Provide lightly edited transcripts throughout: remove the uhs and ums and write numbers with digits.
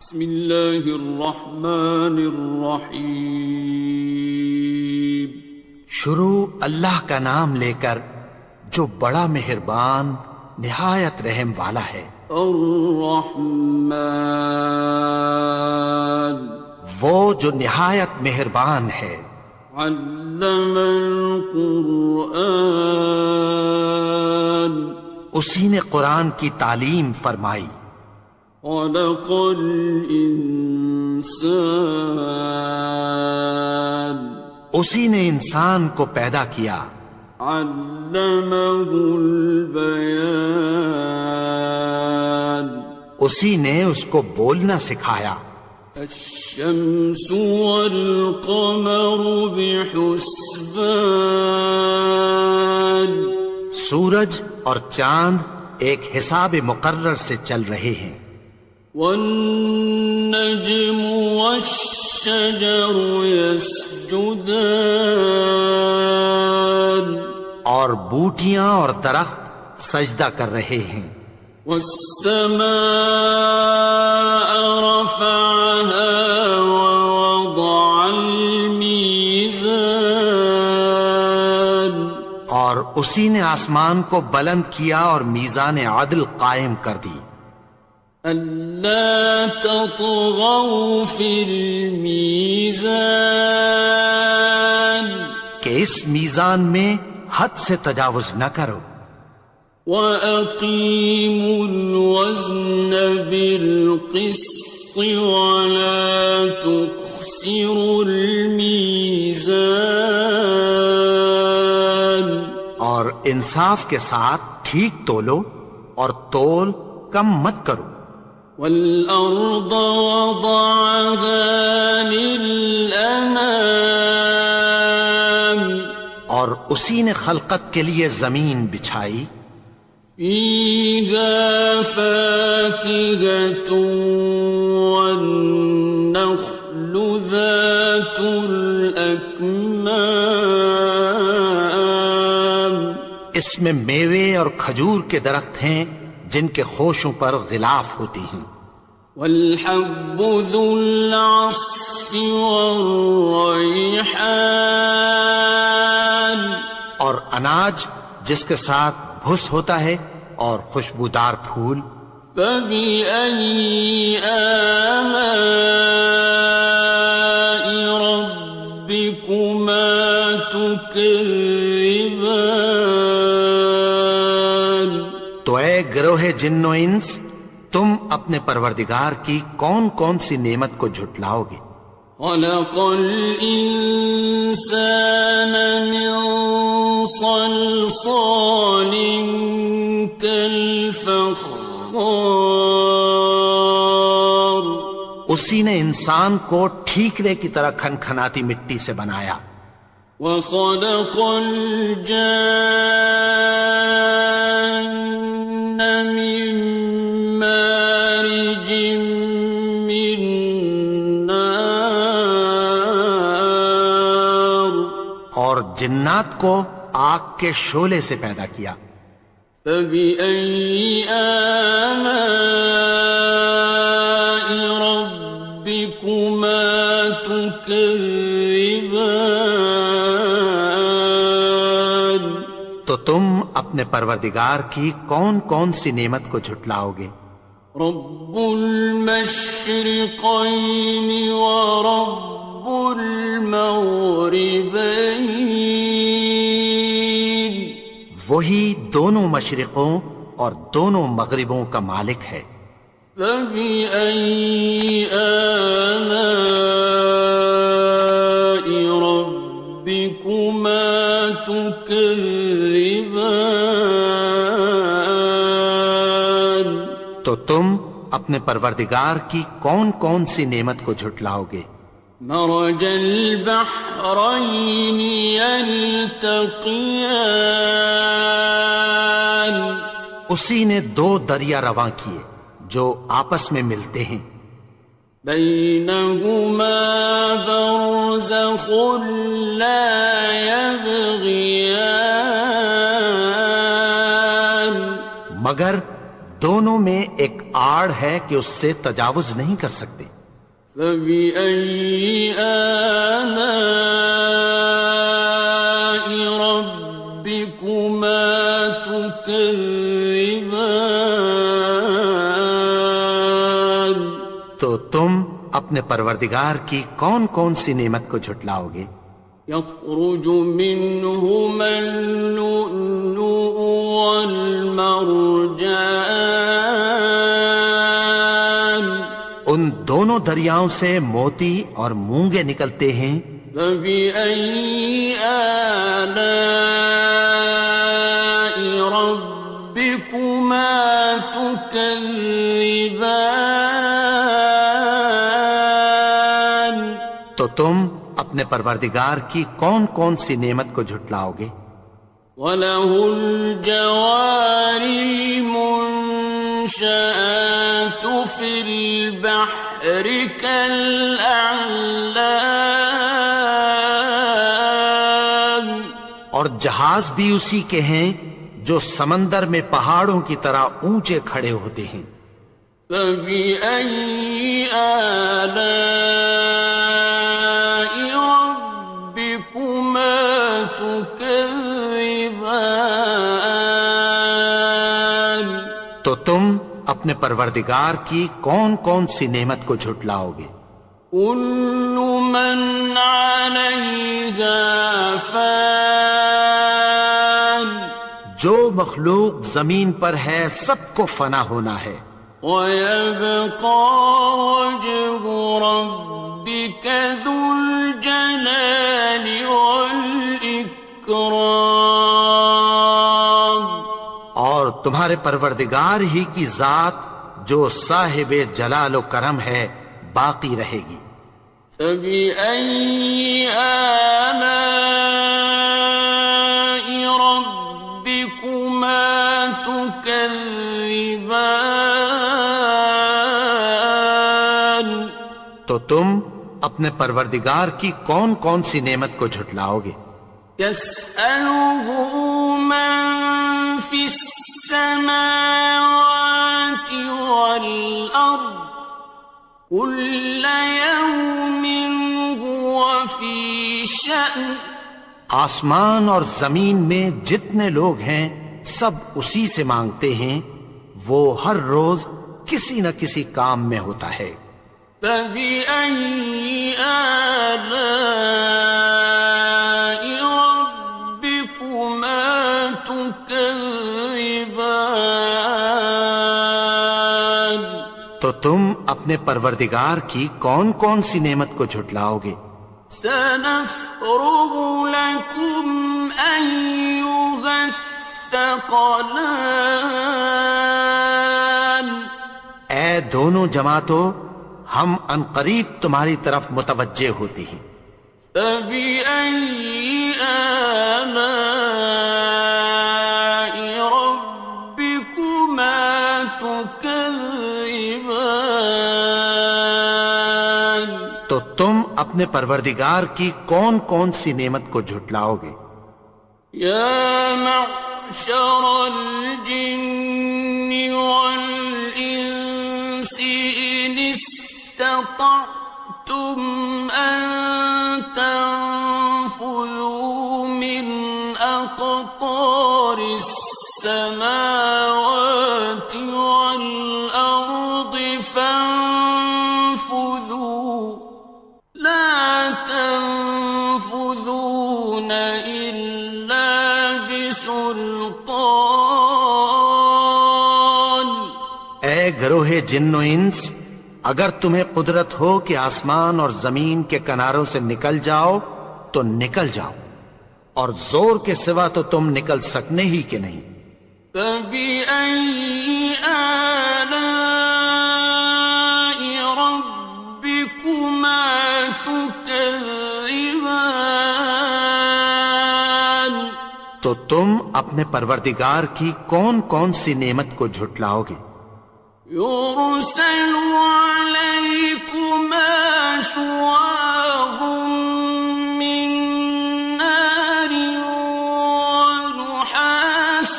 بسم اللہ الرحمن الرحیم۔ شروع اللہ کا نام لے کر جو بڑا مہربان نہایت رحم والا ہے۔ الرحمن، وہ جو نہایت مہربان ہے۔ علم القرآن، اسی نے قرآن کی تعلیم فرمائی۔ خلق الانسان، اسی نے انسان کو پیدا کیا۔ علمہ البیان، اسی نے اس کو بولنا سکھایا۔ الشمس والقمر بحسبان، سورج اور چاند ایک حساب مقرر سے چل رہے ہیں۔ والنجم والشجر يسجدان، اور بوٹیاں اور درخت سجدہ کر رہے ہیں۔ والسماء رفعها ووضع الميزان، اور اسی نے آسمان کو بلند کیا اور میزان عدل قائم کر دی۔ ألا تطغوا في الميزان، کہ اس میزان میں حد سے تجاوز نہ کرو۔ وَأَقِيمُوا الْوَزْنَ بِالْقِسْطِ وَلَا تُخْسِرُوا الْمِيزَانَ، اور انصاف کے ساتھ ٹھیک تولو اور تول کم مت کرو۔ وَالْأَرْضَ وَضَعَهَا لِلْأَنَامِ، اور اسی نے خلقت کے لیے زمین بچھائی۔ فِيهَا فَاكِهَةٌ وَالنَّخْلُ ذَاتُ الْأَكْمَامِ، اس میں میوے اور کھجور کے درخت ہیں جن کے خوشوں پر غلاف ہوتی ہیں۔ وَالْحَبُّ ذُو الْعَصْفِ وَالرَّيْحَانِ، اور اناج جس کے ساتھ بھس ہوتا ہے اور خوشبودار پھول۔ فَبِأَيِّ آلَاءِ رَبِّكُمَا تُكَذِّبَانِ، تو اے گروہ جن و انس، تم اپنے پروردگار کی کون کون سی نعمت کو جھٹلاؤ گے؟ خَلَقَ الْإِنسَانَ مِنْ صَلْصَالٍ كَالْفَخَّارِ، اسی نے انسان کو ٹھیکرے کی طرح کھنکھناتی مٹی سے بنایا۔ وَخَلَقَ الْجَانَّ مِن مَّارِجٍ مِّن نَّارٍ، اور جنات کو آگ کے شعلے سے پیدا کیا۔ فَبِأَيِّ آلَاءِ رَبِّكُمَا تُكَذِّبَانِ، تو تم اپنے پروردگار کی کون کون سی نعمت کو جھٹلاؤ گے؟ رب المشرقین ورب المغربین، وہی دونوں مشرقوں اور دونوں مغربوں کا مالک ہے۔ فَبِأَيِّ آلَاءِ رَبِّكُمَا تُكَذِّبَانِ، تو تم اپنے پروردگار کی کون کون سی نعمت کو جھٹلاؤ گے؟ مرج البحرین یلتقیان، اسی نے دو دریا رواں کیے جو آپس میں ملتے ہیں۔ بینہما برزخ لا یبغیان، مگر دونوں میں ایک آڑ ہے کہ اس سے تجاوز نہیں کر سکتے. فبأي آلاء ربكما تكذبان. تو تم اپنے پروردگار کی کون کون سی نعمت کو جھٹلاؤ گے؟ يخرج منهما اللؤلؤ والمرجان. ان دونوں دریاؤں سے موتی اور مونگے نکلتے ہیں. فبأي آلاء ربكما تكذبان. تو تم اپنے پروردگار کی کون کون سی نعمت کو جھٹلاؤ گے؟ وَلَهُ الْجَوَارِ الْمُنشَآتُ فِي الْبَحْرِ كَالْأَعْلَامِ. اور جہاز بھی اسی کے ہیں جو سمندر میں پہاڑوں کی طرح اونچے کھڑے ہوتے ہیں. فَبِأَيِّ آلَاءِ رَبِّكُمَا تُكَذِّبَانِ. تو تم اپنے پروردگار کی کون کون سی نعمت کو جھٹلاؤ گے؟ كُلُّ مَنْ عَلَيْهَا فَانٍ. جو مخلوق زمین پر ہے سب کو فنا ہونا ہے. وَيَبْقَى وَجْهُ رَبِّكَ ذُو الْجَلَالِ وَالْإِكْرَامِ. اور تمہارے پروردگار ہی کی ذات جو صاحب جلال و کرم ہے باقی رہے گی. فَبِأَيِّ آلَاءِ رَبِّكُمَا تُكَذِّبَانِ. تو تم اپنے پروردگار کی کون کون سی نعمت کو جھٹلاؤ گے؟ يَسْأَلُهُ مَن فِي السَّمَاوَاتِ وَالْأَرْضِ كُلَّ يَوْمٍ هُوَ فِي شَأْنٍ. آسمان اور زمین میں جتنے لوگ ہیں سب اسی سے مانگتے ہیں، وہ ہر روز کسی نہ کسی کام میں ہوتا ہے. فَبِأَيِّ آلَاءِ رَبِّكُمَا تُكَذِّبَانِ. تو تم اپنے پروردگار کی کون کون سی نعمت کو جھٹلاؤ گے؟ سَنَفْرُغُ لَكُمْ أَيُّهَ الثَّقَلَانِ. اے دونوں جماعتوں، ہم عنقریب تمہاری طرف متوجہ ہوتے ہیں. فَبِأَيِّ آلَاءِ رَبِّكُمَا تُكَذِّبَانِ. تو تم اپنے پروردگار کی کون کون سی نعمت کو جھٹلاؤ گے؟ يَا مَعْشَرَ الْجِنِّ وَالْإِنسِ إِنِ اسْتَطَعْتُمْ أَن تَنفُذُوا مِنْ أَقْطَارِ السَّمَاوَاتِ وَالْأَرْضِ فَانفُذُوا لَا تَنفُذُونَ إِلَّا بِسُلْطَانٍ. اے گروہ جن و انس، اگر تمہیں قدرت ہو کہ آسمان اور زمین کے کناروں سے نکل جاؤ تو نکل جاؤ، اور زور کے سوا تو تم نکل سکنے ہی کہ نہیں. فَبِأَيِّ آلَاءِ رَبِّكُمَا تُكَذِّبَانِ. تو تم اپنے پروردگار کی کون کون سی نعمت کو جھٹلاؤ گے؟ يُرْسَلُ عَلَيْكُمَا شُوَاظٌ مِّن نَّارٍ وَنُحَاسٌ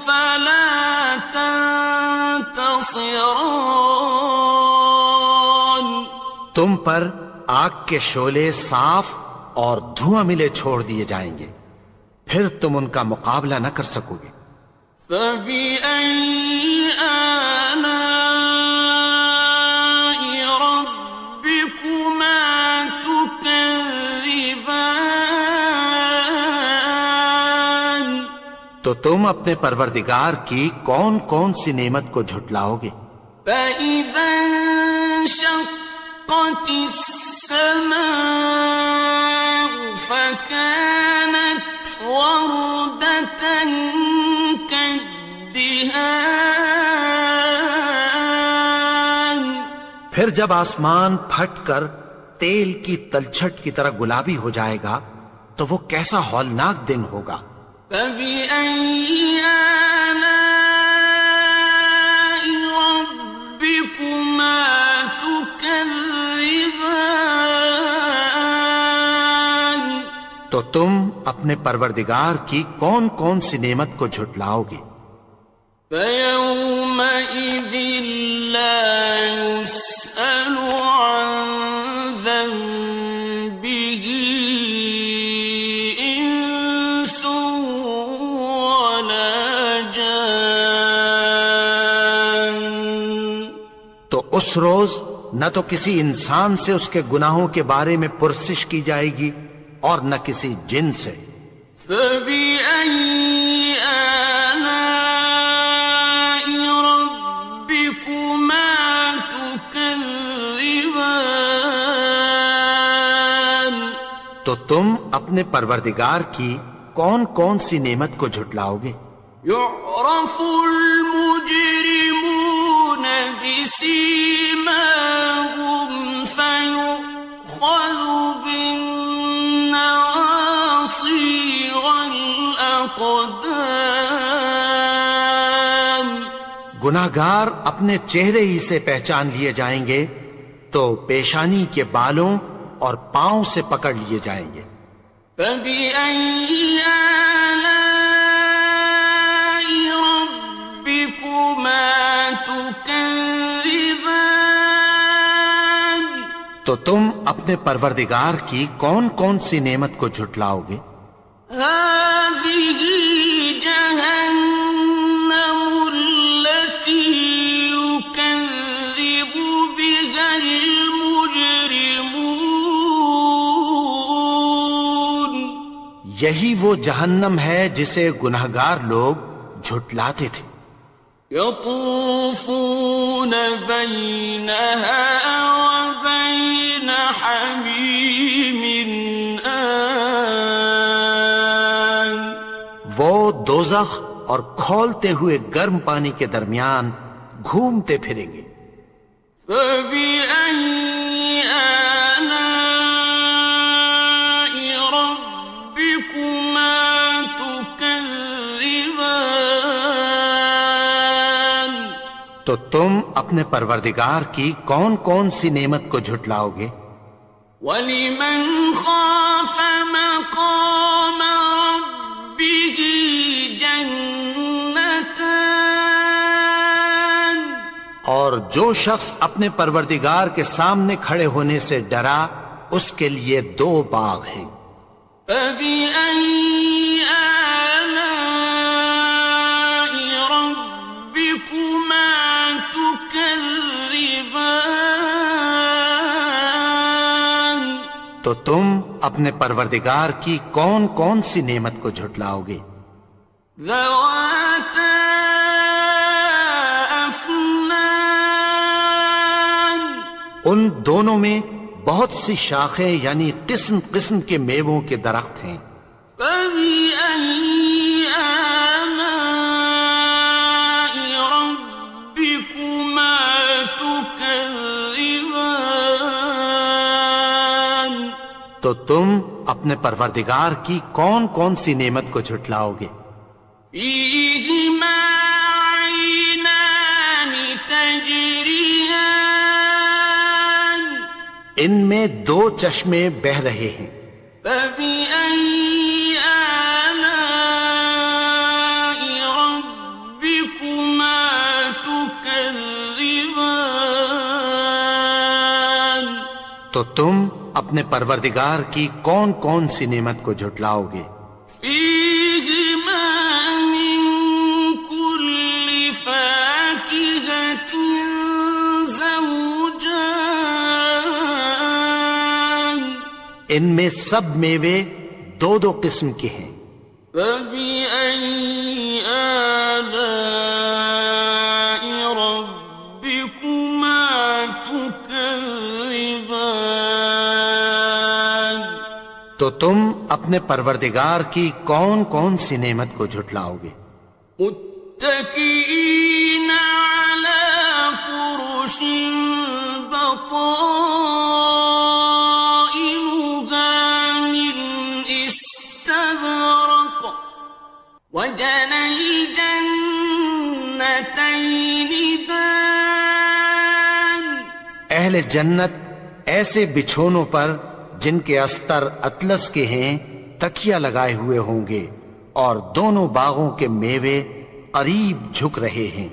فَلَا تَنْتَصِرَانِ. تم پر آگ کے شعلے صاف اور دھواں ملے چھوڑ دیے جائیں گے، پھر تم ان کا مقابلہ نہ کر سکو گے۔ فَبِأَيِّ آلَاءِ رَبِّكُمَا تُكَذِّبَانِ؟ تو تم اپنے پروردگار کی کون کون سی نعمت کو جھٹلاؤ گے؟ فَإِذَا انشَقَّتِ السَّمَاءُ فَكَانَتْ وَرْدَةً كَالدِّهَانِ، پھر جب آسمان پھٹ کر تیل کی تلچھٹ کی طرح گلابی ہو جائے گا تو وہ کیسا ہولناک دن ہوگا۔ فَبِأَيِّ آلَاءِ رَبِّكُمَا تُكَذِّبَانِ؟ تو تم اپنے پروردگار کی کون کون سی نعمت کو جھٹلاؤ گے؟ فَيَوْمَئِذٍ لَا يُسْأَلُ عَنْ ذَنبِهِ إِنسٌ وَلَا جَانٌ۔ تو اس روز نہ تو کسی انسان سے اس کے گناہوں کے بارے میں پرسش کی جائے گی اور نہ کسی جن سے۔ فَبِأَيِّ آلَاءِ رَبِّكُمَا تُكَذِّبَانِ؟ تو تم اپنے پروردگار کی کون کون سی نعمت کو جھٹلاؤ گے؟ يُعْرَفُ الْمُجْرِمُونَ بِسِيمَاهُمْ فَيُؤْخَذُ بِالنَّوَاصِي وَالْأَقْدَامِ۔ گناہگار اپنے چہرے ہی سے پہچان لیے جائیں گے تو پیشانی کے بالوں اور پاؤں سے پکڑ لیے جائیں گے۔ فَبِأَيِّ آلَاءِ رَبِّكُمَا تُكَذِّبَانِ؟ تو تم اپنے پروردگار کی کون کون سی نعمت کو جھٹلاؤ گے؟ هَٰذِهِ جَهَنَّمُ الَّتِي يُكَذِّبُ بِهَا الْمُجْرِمُونَ۔ یہی وہ جہنم ہے جسے گناہگار لوگ جھٹلاتے تھے۔ يَطُوفُونَ بَيْنَهَا وَبَيْنَ حَمِيمٍ آنٍ۔ وہ دوزخ اور کھولتے ہوئے گرم پانی کے درمیان گھومتے پھریں گے۔ فَبِأَيِّ آلَاءِ رَبِّكُمَا تُكَذِّبَانِ؟ تو تم اپنے پروردگار کی کون کون سی نعمت کو جھٹلاؤ گے؟ وَلِمَنْ خَافَ مَقَامَ رَبِّهِ جَنَّتَانِ؟ اور جو شخص اپنے پروردگار کے سامنے کھڑے ہونے سے ڈرا اس کے لیے 2 باغ ہیں۔ فَبِأَيِّ آلَاءِ رَبِّكُمَا تُكَذِّبَانِ؟ تو تم اپنے پروردگار کی کون کون سی نعمت کو جھٹلاؤ گے؟ ذَوَاتَا أَفْنَانٍ؟ ان دونوں میں بہت سی شاخیں یعنی قسم قسم کے میووں کے درخت ہیں۔ فَبِأَيِّ آلَاءِ رَبِّكُمَا تُكَذِّبَانِ؟ تو تم اپنے پروردگار کی کون کون سی نعمت کو جھٹلاؤ گے؟ فِيهِمَا عَيْنَانِ تَجْرِيَانِ؟ ان میں 2 چشمے بہ رہے ہیں۔ فَبِأَيِّ آلَاءِ رَبِّكُمَا تُكَذِّبَانِ؟ تو تم اپنے پروردگار کی کون کون سی نعمت کو جھٹلاؤ گے؟ فیہما من کل فاکہۃ زوجان، ان میں سب میوے دو دو قسم کے ہیں۔ فبأي آلاء ربكما تكذبان، تو تم اپنے پروردگار کی کون کون سی نعمت کو جھٹلاؤ گے؟ متكئين على فرش بطائنها من استبرق، وجنى الجنتين دان، اہل جنت ایسے بچھونوں پر جن کے استر اطلس کے ہیں تکیہ لگائے ہوئے ہوں گے، اور دونوں باغوں کے میوے قریب جھک رہے ہیں۔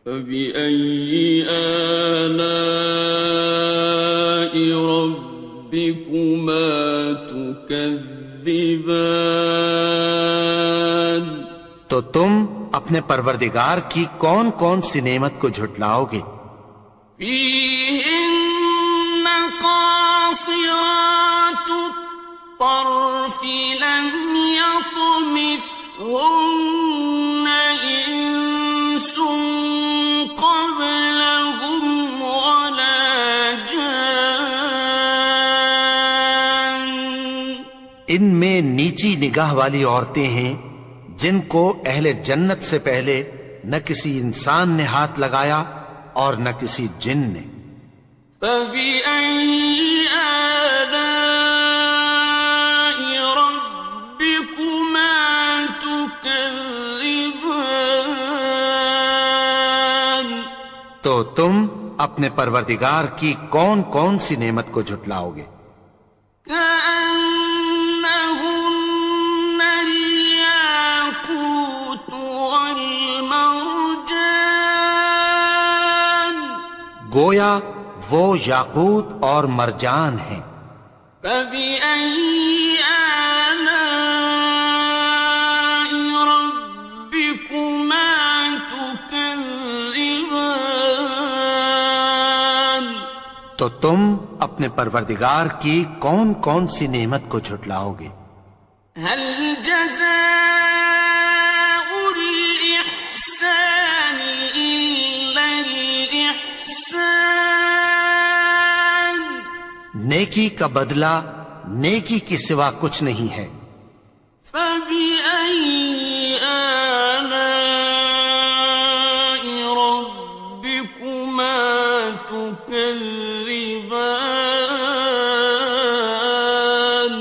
فبأي آلاء ربكما تكذبان، تو تم اپنے پروردگار کی کون کون سی نعمت کو جھٹلاؤ گے؟ فيهن قاصرات الطرف لم يطمثهن إنس قبلهم ولا جان، ان میں نیچی نگاہ والی عورتیں ہیں جن کو اہل جنت سے پہلے نہ کسی انسان نے ہاتھ لگایا اور نہ کسی جن نے۔ فبأي آلاء ربكما تكذبان، تو تم اپنے پروردگار کی کون کون سی نعمت کو جھٹلاؤ گے؟ كأنهن الياقوت والمرجان، گویا وہ یاقوت اور مرجان ہیں۔ فبأي آلاء ربكما تكذبان، تو تم اپنے پروردگار کی کون کون سی نعمت کو جھٹلاؤ گے؟ هل جزاء الإحسان إلا الإحسان، نیکی کا بدلہ نیکی کے سوا کچھ نہیں ہے۔ فبأي آلاء ربكما تكذبان،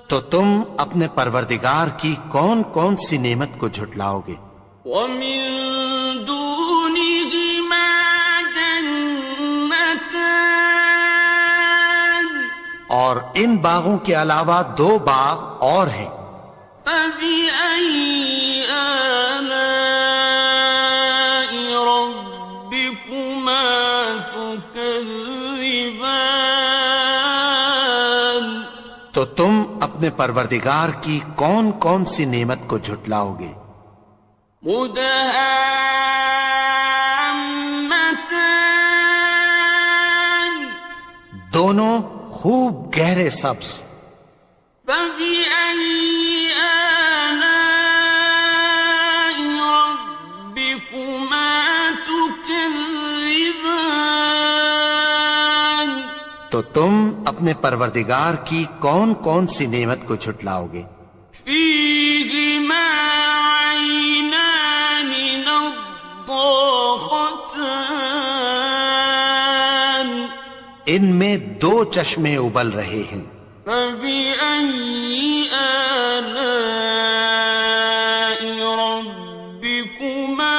تو تم اپنے پروردگار کی کون کون سی نعمت کو جھٹلاؤ گے؟ ومن دونهما جنتان، اور ان باغوں کے علاوہ دو باغ اور ہیں۔ فبأي آلاء ربكما تكذبان، تو تم اپنے پروردگار کی کون کون سی نعمت کو جھٹلاؤ گے؟ مدهامتان، دونوں خوب گہرے سبز۔ فبأي آلاء ربكما تكذبان، تو تم اپنے پروردگار کی کون کون سی نعمت کو جھٹلاؤ گے؟ فيهما عينان نضاختان، ان میں دو چشمے ابل رہے ہیں۔ فبأي آلاء ربكما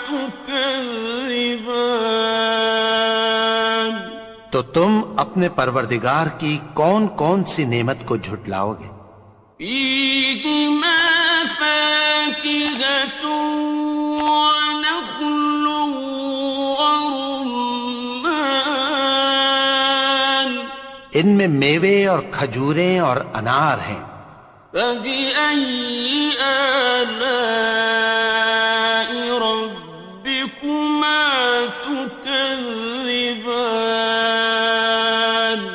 تكذبان، تو تم اپنے پروردگار کی کون کون سی نعمت کو جھٹلاؤ گے؟ فيهما فاكهة ونخل ورمان، ان میں میوے اور کھجوریں اور انار ہیں۔ فبأي آلاء ربكما تكذبان؟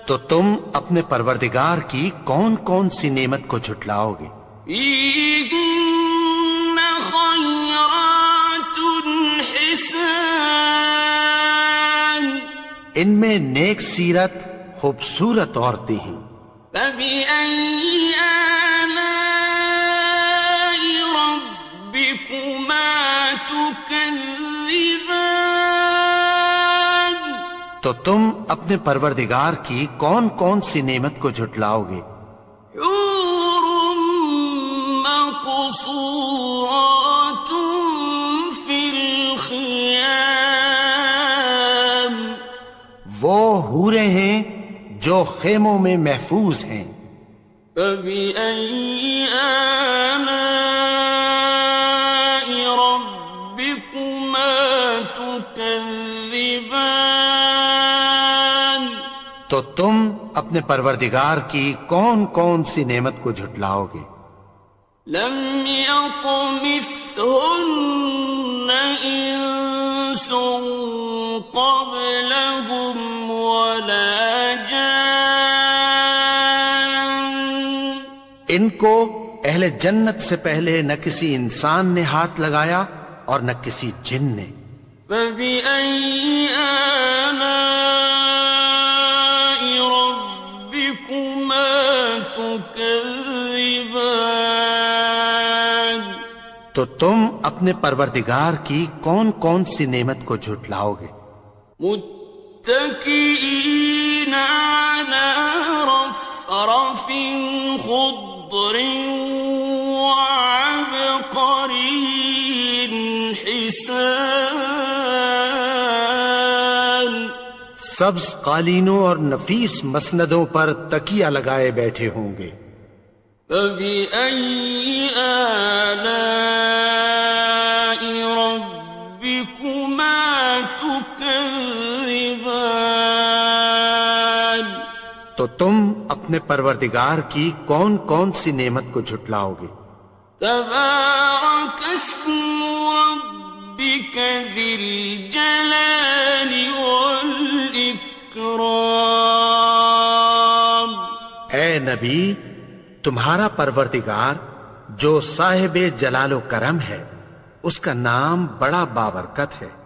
تو تم اپنے پروردگار کی کون کون سی نعمت کو جھٹلاؤ گے؟ فيهن خيرات حسان، ان میں نیک سیرت خوبصورت عورتیں ہیں۔ فبأي آلاء ربكما تكذبان؟ تو تم اپنے پروردگار کی کون کون سی نعمت کو جھٹلاؤ گے؟ حور مقصورات في الخيام، وہ حوریں ہیں جو خیموں میں محفوظ ہیں۔ فبأي آلاء ربكما تكذبان؟ تو تم اپنے پروردگار کی کون کون سی نعمت کو جھٹلاؤ گے؟ لم يطمثهن إنس قبلهم ولا جان، ان کو اہل جنت سے پہلے نہ کسی انسان نے ہاتھ لگایا اور نہ کسی جن نے۔ فبأي آلاء ربكما تكذبان؟ تو تم اپنے پروردگار کی کون کون سی نعمت کو جھٹلاؤ گے؟ متكئين على رفرف خضر وعبقري حسان، سبز قالینوں اور نفیس مسندوں پر تکیہ لگائے بیٹھے ہوں گے۔ فبأي آلاء ربكما تكذبان؟ تو تم اپنے پروردگار کی کون کون سی نعمت کو جھٹلاؤ گے؟ تبارك اسم ربك ذي الجلال والإكرام۔ اے نبی، تمہارا پروردگار جو صاحب جلال و کرم ہے، اس کا نام بڑا بابرکت ہے۔